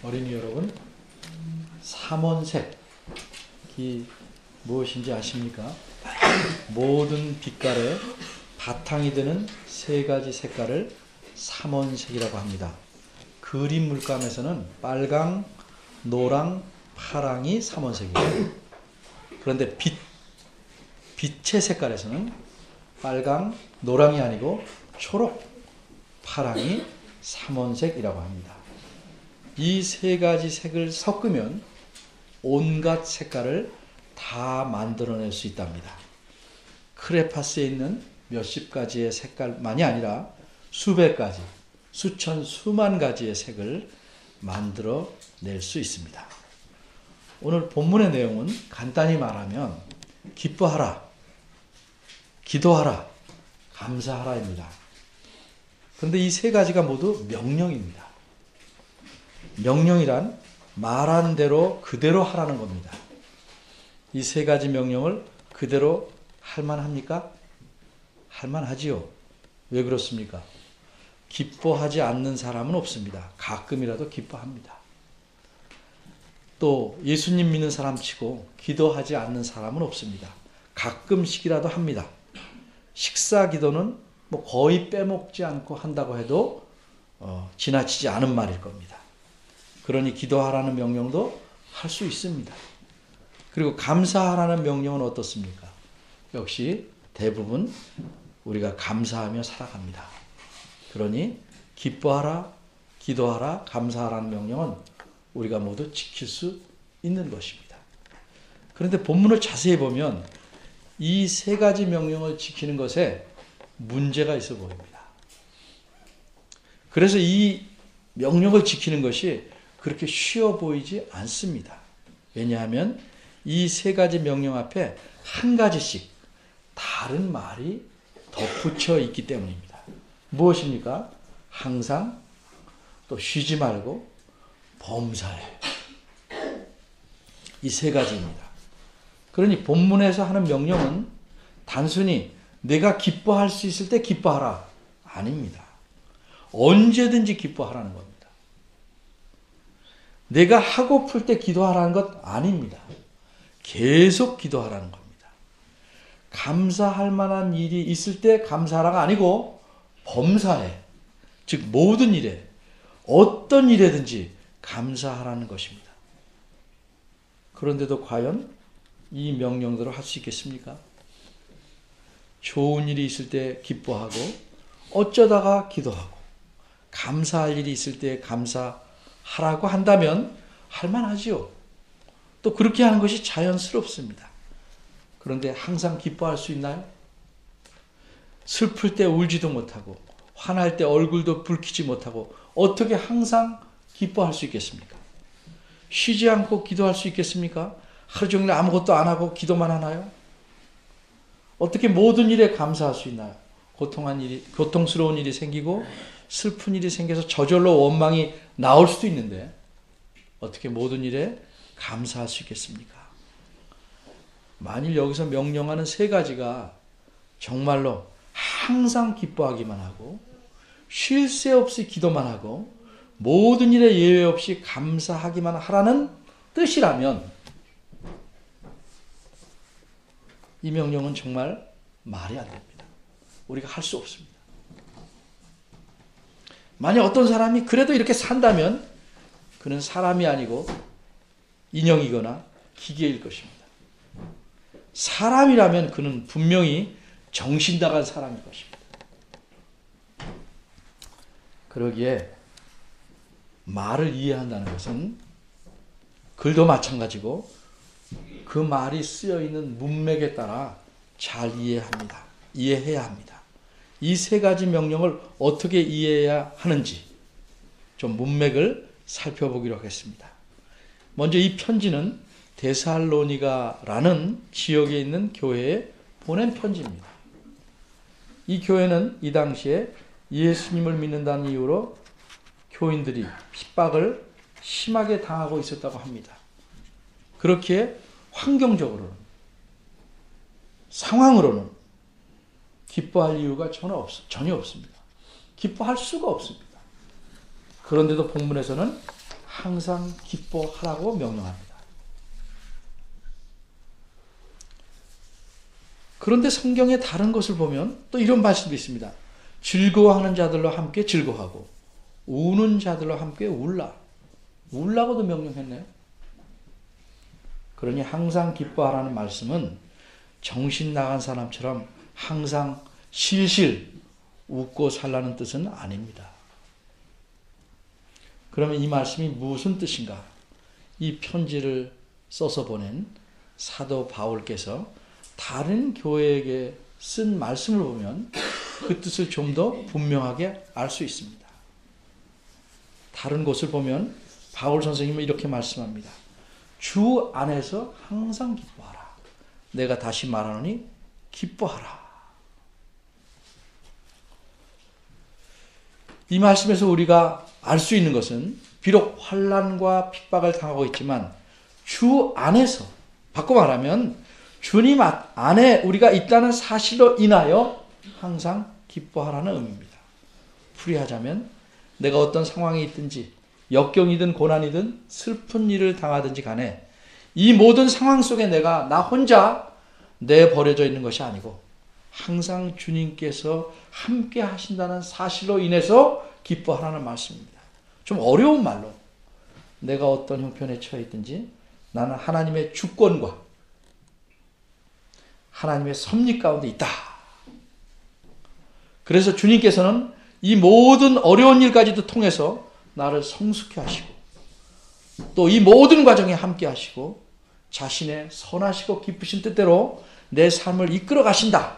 어린이 여러분, 삼원색이 무엇인지 아십니까? 모든 빛깔의 바탕이 되는 세 가지 색깔을 삼원색이라고 합니다. 그림 물감에서는 빨강, 노랑, 파랑이 삼원색이에요. 그런데 빛의 색깔에서는 빨강, 노랑이 아니고 초록, 파랑이 삼원색이라고 합니다. 이 세 가지 색을 섞으면 온갖 색깔을 다 만들어낼 수 있답니다. 크레파스에 있는 몇십 가지의 색깔만이 아니라 수백 가지, 수천, 수만 가지의 색을 만들어낼 수 있습니다. 오늘 본문의 내용은 간단히 말하면 기뻐하라, 기도하라, 감사하라입니다. 그런데 이 세 가지가 모두 명령입니다. 명령이란 말한 대로 그대로 하라는 겁니다. 이 세 가지 명령을 그대로 할 만합니까? 할 만하지요. 왜 그렇습니까? 기뻐하지 않는 사람은 없습니다. 가끔이라도 기뻐합니다. 또 예수님 믿는 사람 치고 기도하지 않는 사람은 없습니다. 가끔씩이라도 합니다. 식사 기도는 뭐 거의 빼먹지 않고 한다고 해도 지나치지 않은 말일 겁니다. 그러니 기도하라는 명령도 할 수 있습니다. 그리고 감사하라는 명령은 어떻습니까? 역시 대부분 우리가 감사하며 살아갑니다. 그러니 기뻐하라, 기도하라, 감사하라는 명령은 우리가 모두 지킬 수 있는 것입니다. 그런데 본문을 자세히 보면 이 세 가지 명령을 지키는 것에 문제가 있어 보입니다. 그래서 이 명령을 지키는 것이 그렇게 쉬워 보이지 않습니다. 왜냐하면 이 세 가지 명령 앞에 한 가지씩 다른 말이 덧붙여 있기 때문입니다. 무엇입니까? 항상, 또 쉬지 말고, 범사에. 이 세 가지입니다. 그러니 본문에서 하는 명령은 단순히 내가 기뻐할 수 있을 때 기뻐하라. 아닙니다. 언제든지 기뻐하라는 겁니다. 내가 하고플 때 기도하라는 것 아닙니다. 계속 기도하라는 겁니다. 감사할 만한 일이 있을 때 감사하라가 아니고 범사에, 즉 모든 일에, 어떤 일에든지 감사하라는 것입니다. 그런데도 과연 이 명령대로 할 수 있겠습니까? 좋은 일이 있을 때 기뻐하고 어쩌다가 기도하고 감사할 일이 있을 때 감사하라고 한다면 할만하지요. 또 그렇게 하는 것이 자연스럽습니다. 그런데 항상 기뻐할 수 있나요? 슬플 때 울지도 못하고 화날 때 얼굴도 붉히지 못하고 어떻게 항상 기뻐할 수 있겠습니까? 쉬지 않고 기도할 수 있겠습니까? 하루 종일 아무것도 안 하고 기도만 하나요? 어떻게 모든 일에 감사할 수 있나요? 고통스러운 일이 생기고 슬픈 일이 생겨서 저절로 원망이 나올 수도 있는데 어떻게 모든 일에 감사할 수 있겠습니까? 만일 여기서 명령하는 세 가지가 정말로 항상 기뻐하기만 하고 쉴 새 없이 기도만 하고 모든 일에 예외 없이 감사하기만 하라는 뜻이라면 이 명령은 정말 말이 안 됩니다. 우리가 할 수 없습니다. 만약 어떤 사람이 그래도 이렇게 산다면 그는 사람이 아니고 인형이거나 기계일 것입니다. 사람이라면 그는 분명히 정신 나간 사람일 것입니다. 그러기에 말을 이해한다는 것은 글도 마찬가지고 그 말이 쓰여 있는 문맥에 따라 잘 이해해야 합니다. 이 세 가지 명령을 어떻게 이해해야 하는지 좀 문맥을 살펴보기로 하겠습니다. 먼저 이 편지는 데살로니가라는 지역에 있는 교회에 보낸 편지입니다. 이 교회는 이 당시에 예수님을 믿는다는 이유로 교인들이 핍박을 심하게 당하고 있었다고 합니다. 그렇기에 환경적으로는, 상황으로는 기뻐할 이유가 전혀 없습니다. 기뻐할 수가 없습니다. 그런데도 본문에서는 항상 기뻐하라고 명령합니다. 그런데 성경의 다른 것을 보면 또 이런 말씀도 있습니다. 즐거워하는 자들로 함께 즐거워하고 우는 자들로 함께 울라. 울라고도 명령했네요. 그러니 항상 기뻐하라는 말씀은 정신 나간 사람처럼 항상 실실 웃고 살라는 뜻은 아닙니다. 그러면 이 말씀이 무슨 뜻인가? 이 편지를 써서 보낸 사도 바울께서 다른 교회에게 쓴 말씀을 보면 그 뜻을 좀 더 분명하게 알 수 있습니다. 다른 곳을 보면 바울 선생님은 이렇게 말씀합니다. 주 안에서 항상 기뻐하라. 내가 다시 말하노니 기뻐하라. 이 말씀에서 우리가 알 수 있는 것은 비록 환난과 핍박을 당하고 있지만 주 안에서, 바꿔 말하면 주님 안에 우리가 있다는 사실로 인하여 항상 기뻐하라는 의미입니다. 풀이하자면 내가 어떤 상황에 있든지 역경이든 고난이든 슬픈 일을 당하든지 간에 이 모든 상황 속에 내가 나 혼자 내버려져 있는 것이 아니고 항상 주님께서 함께 하신다는 사실로 인해서 기뻐하라는 말씀입니다. 좀 어려운 말로 내가 어떤 형편에 처해 있든지 나는 하나님의 주권과 하나님의 섭리 가운데 있다. 그래서 주님께서는 이 모든 어려운 일까지도 통해서 나를 성숙해 하시고 또 이 모든 과정에 함께 하시고 자신의 선하시고 기쁘신 뜻대로 내 삶을 이끌어 가신다.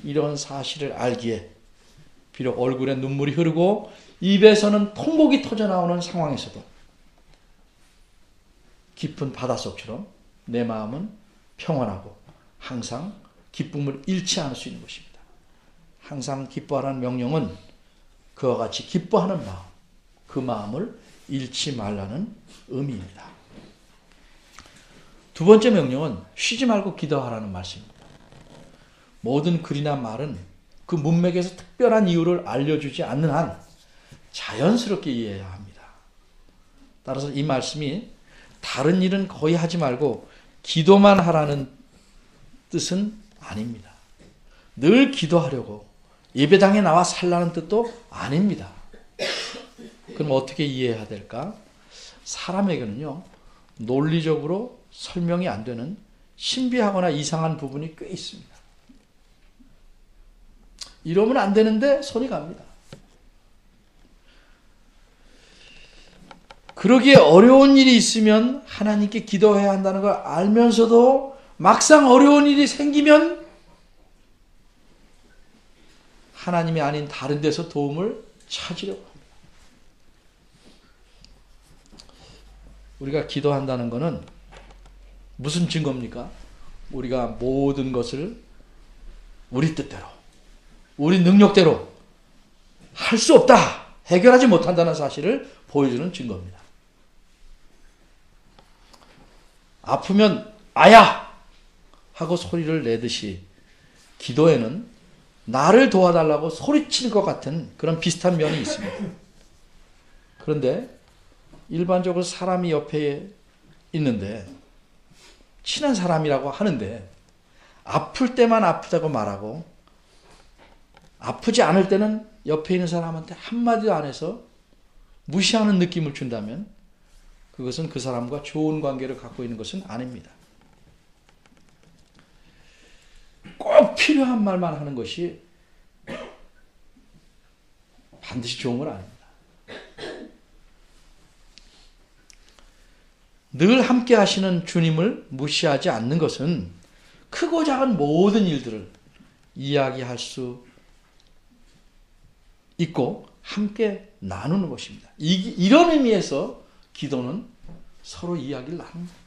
이런 사실을 알기에 비록 얼굴에 눈물이 흐르고 입에서는 통곡이 터져나오는 상황에서도 깊은 바닷속처럼 내 마음은 평안하고 항상 기쁨을 잃지 않을 수 있는 것입니다. 항상 기뻐하라는 명령은 그와 같이 기뻐하는 마음, 그 마음을 잃지 말라는 의미입니다. 두 번째 명령은 쉬지 말고 기도하라는 말씀입니다. 모든 글이나 말은 그 문맥에서 특별한 이유를 알려주지 않는 한 자연스럽게 이해해야 합니다. 따라서 이 말씀이 다른 일은 거의 하지 말고 기도만 하라는 뜻은 아닙니다. 늘 기도하려고 예배당에 나와 살라는 뜻도 아닙니다. 그럼 어떻게 이해해야 될까? 사람에게는요, 논리적으로 설명이 안 되는 신비하거나 이상한 부분이 꽤 있습니다. 이러면 안 되는데 손이 갑니다. 그러기에 어려운 일이 있으면 하나님께 기도해야 한다는 걸 알면서도 막상 어려운 일이 생기면 하나님이 아닌 다른 데서 도움을 찾으려고 합니다. 우리가 기도한다는 것은 무슨 증거입니까? 우리가 모든 것을 우리 뜻대로, 우리 능력대로 할 수 없다, 해결하지 못한다는 사실을 보여주는 증거입니다. 아프면 아야 하고 소리를 내듯이 기도에는 나를 도와달라고 소리칠 것 같은 그런 비슷한 면이 있습니다. 그런데 일반적으로 사람이 옆에 있는데 친한 사람이라고 하는데 아플 때만 아프다고 말하고 아프지 않을 때는 옆에 있는 사람한테 한마디도 안 해서 무시하는 느낌을 준다면 그것은 그 사람과 좋은 관계를 갖고 있는 것은 아닙니다. 꼭 필요한 말만 하는 것이 반드시 좋은 건 아닙니다. 늘 함께 하시는 주님을 무시하지 않는 것은 크고 작은 모든 일들을 이야기할 수 있고 함께 나누는 것입니다. 이런 의미에서 기도는 서로 이야기를 나누는 겁니다.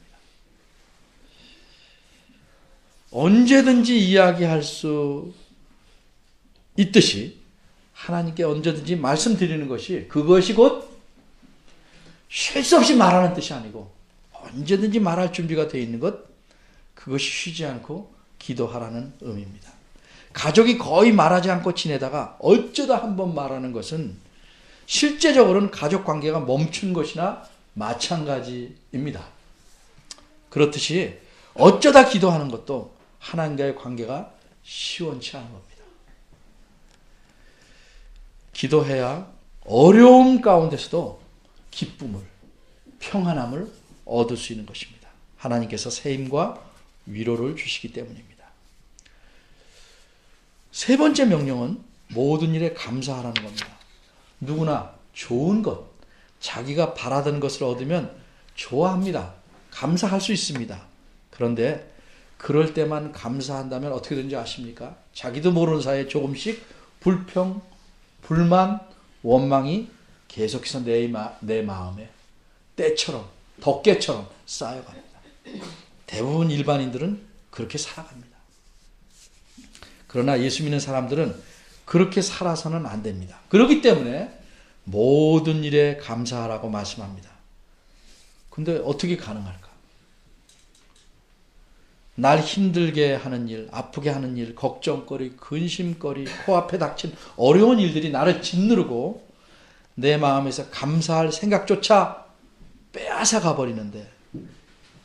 언제든지 이야기할 수 있듯이 하나님께 언제든지 말씀드리는 것이 그것이 곧 쉴 수 없이 말하는 뜻이 아니고 언제든지 말할 준비가 되어 있는 것, 그것이 쉬지 않고 기도하라는 의미입니다. 가족이 거의 말하지 않고 지내다가 어쩌다 한번 말하는 것은 실제적으로는 가족 관계가 멈춘 것이나 마찬가지입니다. 그렇듯이 어쩌다 기도하는 것도 하나님과의 관계가 시원치 않은 겁니다. 기도해야 어려움 가운데서도 기쁨을, 평안함을 얻을 수 있는 것입니다. 하나님께서 새 힘과 위로를 주시기 때문입니다. 세 번째 명령은 모든 일에 감사하라는 겁니다. 누구나 좋은 것, 자기가 바라던 것을 얻으면 좋아합니다. 감사할 수 있습니다. 그런데 그럴 때만 감사한다면 어떻게 되는지 아십니까? 자기도 모르는 사이에 조금씩 불평, 불만, 원망이 계속해서 내 마음에 때처럼, 덮개처럼 쌓여갑니다. 대부분 일반인들은 그렇게 살아갑니다. 그러나 예수 믿는 사람들은 그렇게 살아서는 안 됩니다. 그렇기 때문에 모든 일에 감사하라고 말씀합니다. 근데 어떻게 가능할까? 날 힘들게 하는 일, 아프게 하는 일, 걱정거리, 근심거리, 코앞에 닥친 어려운 일들이 나를 짓누르고 내 마음에서 감사할 생각조차 빼앗아 가버리는데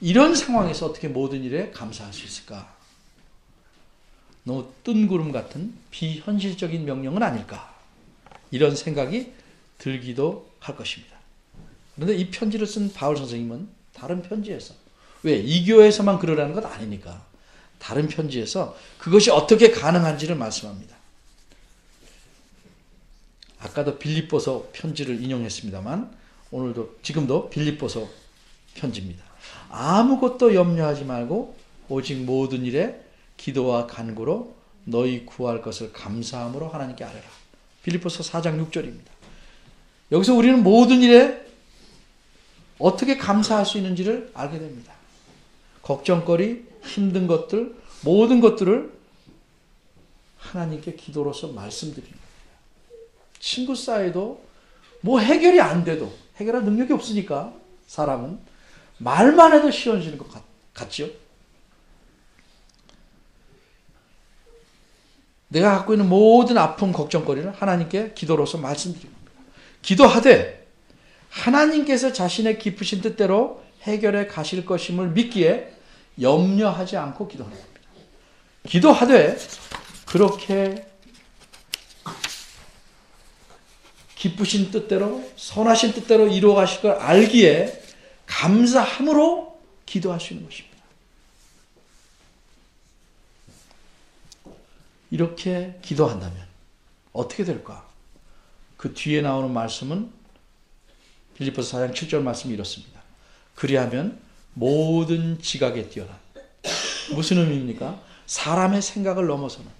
이런 상황에서 어떻게 모든 일에 감사할 수 있을까? 너무 뜬구름 같은 비현실적인 명령은 아닐까? 이런 생각이 들기도 할 것입니다. 그런데 이 편지를 쓴 바울 선생님은 다른 편지에서, 왜? 이 교회에서만 그러라는 것 아니니까 다른 편지에서 그것이 어떻게 가능한지를 말씀합니다. 아까도 빌립보서 편지를 인용했습니다만 지금도 빌립보서 편지입니다. 아무것도 염려하지 말고 오직 모든 일에 기도와 간구로 너희 구할 것을 감사함으로 하나님께 아뢰라. 빌립보서 4장 6절입니다. 여기서 우리는 모든 일에 어떻게 감사할 수 있는지를 알게 됩니다. 걱정거리, 힘든 것들, 모든 것들을 하나님께 기도로서 말씀드리는 겁니다. 친구 사이도 뭐 해결이 안 돼도, 해결할 능력이 없으니까 사람은 말만 해도 시원해지는 것 같죠? 내가 갖고 있는 모든 아픔, 걱정거리를 하나님께 기도로서 말씀드리는 겁니다. 기도하되 하나님께서 자신의 깊으신 뜻대로 해결해 가실 것임을 믿기에 염려하지 않고 기도하는 겁니다. 기도하되 그렇게 기쁘신 뜻대로, 선하신 뜻대로 이루어 가실 걸 알기에 감사함으로 기도할 수 있는 것입니다. 이렇게 기도한다면 어떻게 될까? 그 뒤에 나오는 말씀은 빌립보서 4장 7절 말씀이 이렇습니다. 그리하면 모든 지각에 뛰어난, 무슨 의미입니까? 사람의 생각을 넘어서는,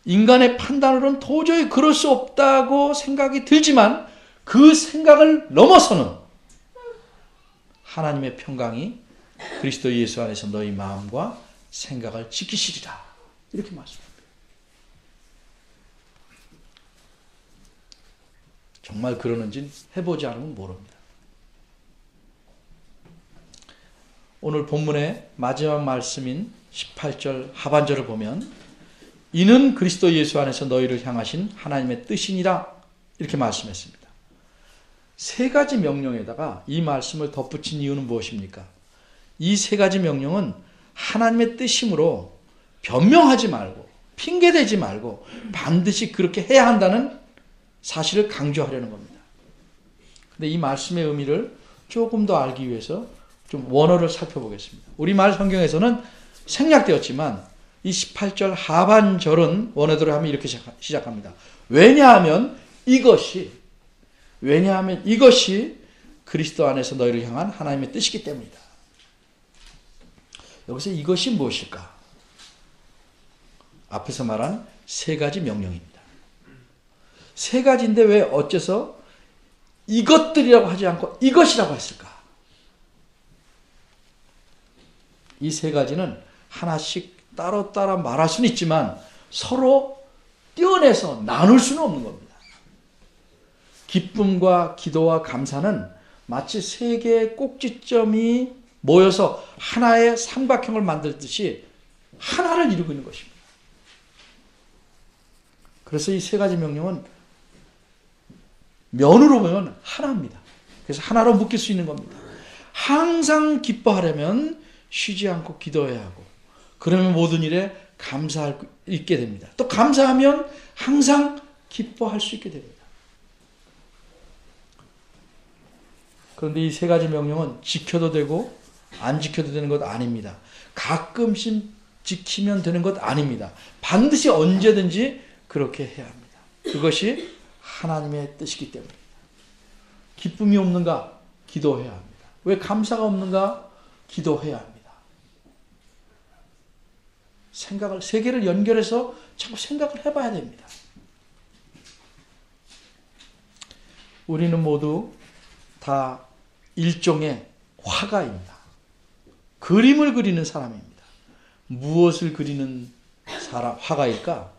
인간의 판단으로는 도저히 그럴 수 없다고 생각이 들지만 그 생각을 넘어서는 하나님의 평강이 그리스도 예수 안에서 너희 마음과 생각을 지키시리라. 이렇게 말씀합니다. 정말 그러는지 해보지 않으면 모릅니다. 오늘 본문의 마지막 말씀인 18절 하반절을 보면 이는 그리스도 예수 안에서 너희를 향하신 하나님의 뜻이니라 이렇게 말씀했습니다. 세 가지 명령에다가 이 말씀을 덧붙인 이유는 무엇입니까? 이 세 가지 명령은 하나님의 뜻이므로 변명하지 말고 핑계대지 말고 반드시 그렇게 해야 한다는 사실을 강조하려는 겁니다. 근데 이 말씀의 의미를 조금 더 알기 위해서 좀 원어를 살펴보겠습니다. 우리말 성경에서는 생략되었지만 이 18절 하반절은 원어대로 하면 이렇게 시작합니다. 왜냐하면 이것이 그리스도 안에서 너희를 향한 하나님의 뜻이기 때문이다. 여기서 이것이 무엇일까? 앞에서 말한 세 가지 명령입니다. 세 가지인데 왜 어째서 이것들이라고 하지 않고 이것이라고 했을까? 이 세 가지는 하나씩 따로 말할 수는 있지만 서로 떼어내서 나눌 수는 없는 겁니다. 기쁨과 기도와 감사는 마치 세 개의 꼭지점이 모여서 하나의 삼각형을 만들듯이 하나를 이루고 있는 것입니다. 그래서 이 세 가지 명령은 면으로 보면 하나입니다. 그래서 하나로 묶일 수 있는 겁니다. 항상 기뻐하려면 쉬지 않고 기도해야 하고, 그러면 모든 일에 감사할 수 있게 됩니다. 또 감사하면 항상 기뻐할 수 있게 됩니다. 그런데 이 세 가지 명령은 지켜도 되고 안 지켜도 되는 것 아닙니다. 가끔씩 지키면 되는 것 아닙니다. 반드시 언제든지 그렇게 해야 합니다. 그것이 하나님의 뜻이기 때문입니다. 기쁨이 없는가? 기도해야 합니다. 왜 감사가 없는가? 기도해야 합니다. 세 개를 연결해서 자꾸 생각을 해봐야 됩니다. 우리는 모두 다 일종의 화가입니다. 그림을 그리는 사람입니다. 무엇을 그리는 화가일까?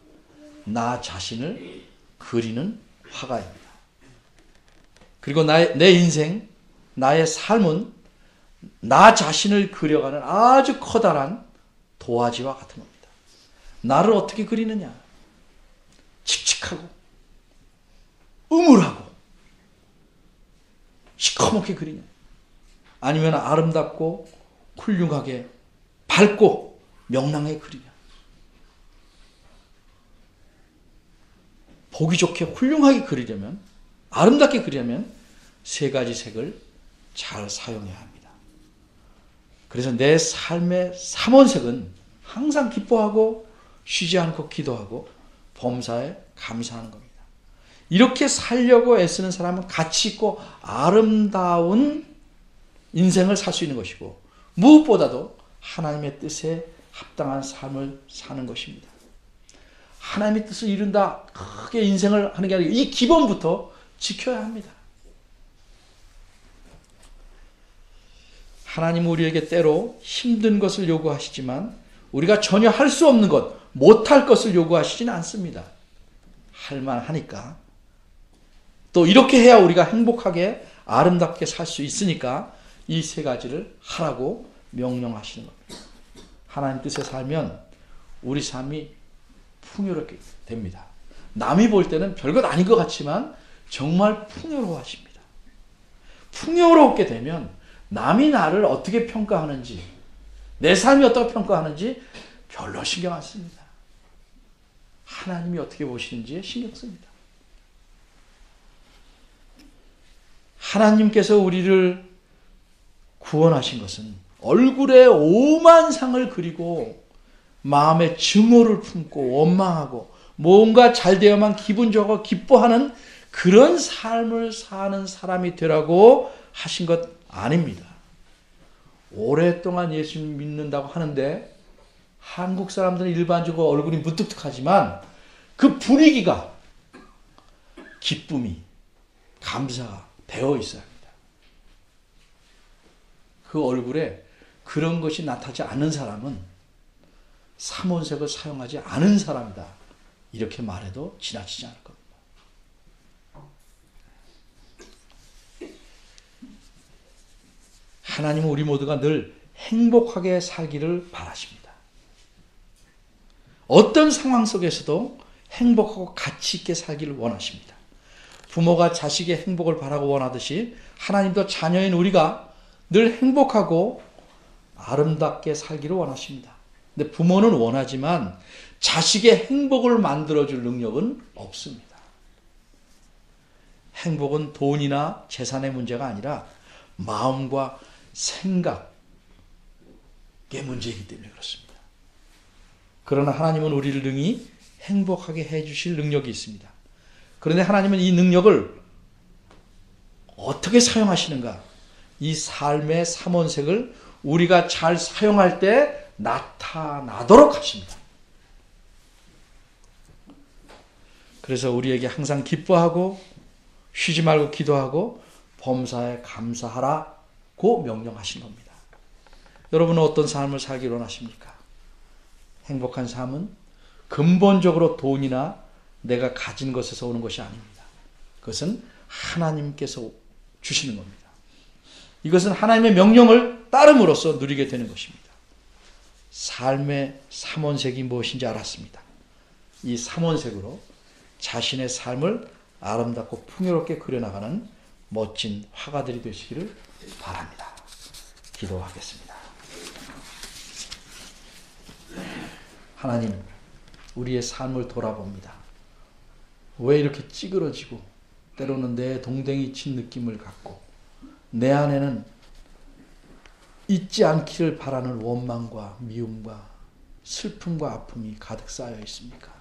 나 자신을 그리는 화가입니다. 그리고 내 인생, 나의 삶은 나 자신을 그려가는 아주 커다란 도화지와 같은 겁니다. 나를 어떻게 그리느냐? 칙칙하고 음울하고 시커멓게 그리냐? 아니면 아름답고 훌륭하게 밝고 명랑하게 그리냐? 보기 좋게 훌륭하게 그리려면, 아름답게 그리려면 세 가지 색을 잘 사용해야 합니다. 그래서 내 삶의 삼원색은 항상 기뻐하고 쉬지 않고 기도하고 범사에 감사하는 겁니다. 이렇게 살려고 애쓰는 사람은 가치 있고 아름다운 인생을 살 수 있는 것이고, 무엇보다도 하나님의 뜻에 합당한 삶을 사는 것입니다. 하나님의 뜻을 이룬다, 크게 인생을 하는 게 아니라 이 기본부터 지켜야 합니다. 하나님은 우리에게 때로 힘든 것을 요구하시지만 우리가 전혀 할 수 없는 것, 못할 것을 요구하시지는 않습니다. 할만하니까. 또 이렇게 해야 우리가 행복하게 아름답게 살 수 있으니까 이 세 가지를 하라고 명령하시는 겁니다. 하나님 뜻에 살면 우리 삶이 풍요롭게 됩니다. 남이 볼 때는 별것 아닌 것 같지만 정말 풍요로워하십니다. 풍요롭게 되면 남이 나를 어떻게 평가하는지, 내 삶이 어떻게 평가하는지 별로 신경 안 씁니다. 하나님이 어떻게 보시는지에 신경 씁니다. 하나님께서 우리를 구원하신 것은 얼굴에 오만 상을 그리고 마음에 증오를 품고 원망하고 뭔가 잘 되어만 기분 좋고 기뻐하는 그런 삶을 사는 사람이 되라고 하신 것 아닙니다. 오랫동안 예수 믿는다고 하는데 한국 사람들은 일반적으로 얼굴이 무뚝뚝하지만 그 분위기가 기쁨이, 감사가 배어 있어야 합니다. 그 얼굴에 그런 것이 나타나지 않는 사람은 삼원색을 사용하지 않은 사람이다. 이렇게 말해도 지나치지 않을 겁니다. 하나님은 우리 모두가 늘 행복하게 살기를 바라십니다. 어떤 상황 속에서도 행복하고 가치 있게 살기를 원하십니다. 부모가 자식의 행복을 바라고 원하듯이 하나님도 자녀인 우리가 늘 행복하고 아름답게 살기를 원하십니다. 근데 부모는 원하지만 자식의 행복을 만들어줄 능력은 없습니다. 행복은 돈이나 재산의 문제가 아니라 마음과 생각의 문제이기 때문에 그렇습니다. 그러나 하나님은 우리를 능히 행복하게 해주실 능력이 있습니다. 그런데 하나님은 이 능력을 어떻게 사용하시는가? 이 삶의 삼원색을 우리가 잘 사용할 때 나타나도록 하십니다. 그래서 우리에게 항상 기뻐하고 쉬지 말고 기도하고 범사에 감사하라고 명령하신 겁니다. 여러분은 어떤 삶을 살기를 원하십니까? 행복한 삶은 근본적으로 돈이나 내가 가진 것에서 오는 것이 아닙니다. 그것은 하나님께서 주시는 겁니다. 이것은 하나님의 명령을 따름으로써 누리게 되는 것입니다. 삶의 삼원색이 무엇인지 알았습니다. 이 삼원색으로 자신의 삶을 아름답고 풍요롭게 그려나가는 멋진 화가들이 되시기를 바랍니다. 기도하겠습니다. 하나님, 우리의 삶을 돌아봅니다. 왜 이렇게 찌그러지고 때로는 내 동댕이 친 느낌을 갖고 내 안에는 잊지 않기를 바라는 원망과 미움과 슬픔과 아픔이 가득 쌓여 있습니까?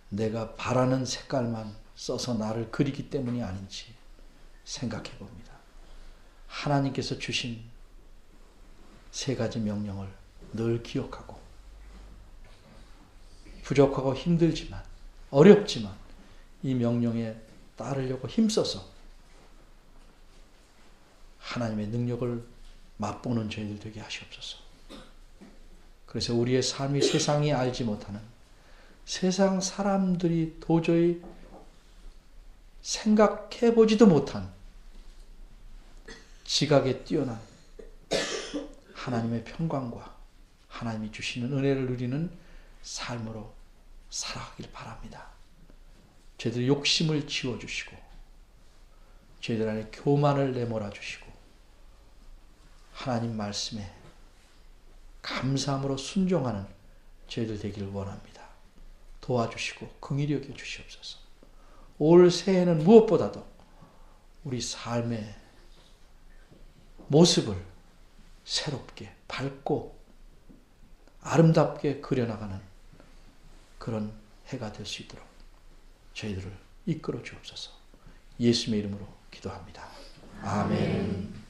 내가 바라는 색깔만 써서 나를 그리기 때문이 아닌지 생각해 봅니다. 하나님께서 주신 3가지 명령을 늘 기억하고 부족하고 힘들지만 어렵지만 이 명령에 따르려고 힘써서 하나님의 능력을 맛보는 저희들 되게 하시옵소서. 그래서 우리의 삶이 세상이 알지 못하는, 세상 사람들이 도저히 생각해보지도 못한 지각에 뛰어난 하나님의 평강과 하나님이 주시는 은혜를 누리는 삶으로 살아가길 바랍니다. 저희들의 욕심을 지워주시고 저희들 안에 교만을 내몰아주시고 하나님 말씀에 감사함으로 순종하는 저희들 되기를 원합니다. 도와주시고 긍휼히 여겨 주시옵소서. 올 새해는 무엇보다도 우리 삶의 모습을 새롭게 밝고 아름답게 그려나가는 그런 해가 될 수 있도록 저희들을 이끌어 주옵소서. 예수님의 이름으로 기도합니다. 아멘.